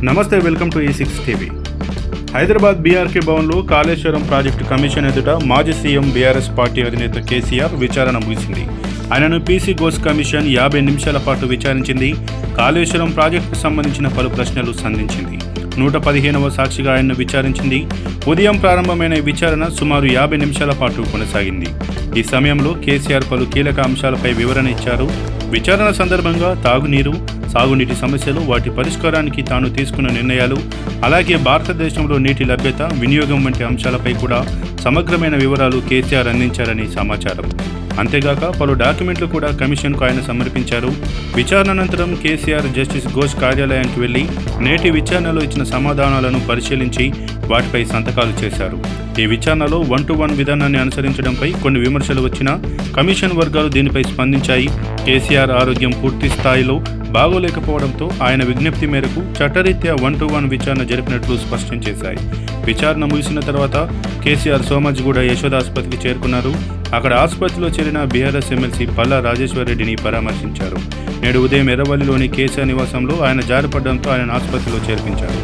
నమస్తే, welcome to E6 TV. Hyderabad BRK భవన్లో Kaleshwaram project commission ఎదుట మాజీ సీఎం బీఆర్ఎస్ పార్టీ అధినేత కేసీఆర్ విచారణ ముగిసింది. ఆయనను పీసీ ఘోష్ కమిషన్ 50 నిమిషాల పాటు విచారించింది. కాళేశ్వరం ప్రాజెక్టుకు సంబంధించిన పలు ప్రశ్నలు సంధించింది. 115వ సాక్షిగా ఆయన్ను విచారించింది. ఉదయం ప్రారంభమైన ఈ విచారణ సుమారు 50 నిమిషాల పాటు కొనసాగింది. ఈ సమయంలో కేసీఆర్ పలు కీలక అంశాలపై వివరణ ఇచ్చారు. విచారణ సందర్భంగా తాగునీరు, సాగునీటి సమస్యలు, వాటి పరిష్కారానికి తాను తీసుకున్న నిర్ణయాలు, అలాగే భారతదేశంలో నీటి లభ్యత, వినియోగం వంటి అంశాలపై కూడా సమగ్రమైన వివరాలు కేసీఆర్ అందించారని సమాచారం. అంతేగాక పలు డాక్యుమెంట్లు కూడా కమిషన్కు ఆయన సమర్పించారు. విచారణ అనంతరం కేసీఆర్ జస్టిస్ ఘోష్ కార్యాలయానికి వెళ్లి నేటి విచారణలో ఇచ్చిన సమాధానాలను పరిశీలించి వాటిపై సంతకాలు చేశారు. ఈ విచారణలో 1-to-1 విధానాన్ని అనుసరించడంపై కొన్ని విమర్శలు వచ్చినా కమిషన్ వర్గాలు దీనిపై స్పందించాయి. కేసీఆర్ ఆరోగ్యం పూర్తి స్థాయిలో బాగోలేకపోవడంతో ఆయన విజ్ఞప్తి మేరకు చట్టరీత్యా 1-to-1 విచారణ జరిపినట్లు స్పష్టం చేశాయి. విచారణ ముగిసిన తర్వాత కేసీఆర్ సోమాజిగూడ యశోద ఆసుపత్రికి చేరుకున్నారు. అక్కడ ఆసుపత్రిలో చేరిన బీఆర్ఎస్ ఎమ్మెల్సీ పల్లా రాజేశ్వర్ రెడ్డిని పరామర్శించారు. నేడు ఉదయం ఎర్రవల్లిలోని కేసీఆర్ నివాసంలో ఆయన జారిపడడంతో ఆయన ఆసుపత్రిలో చేర్పించారు.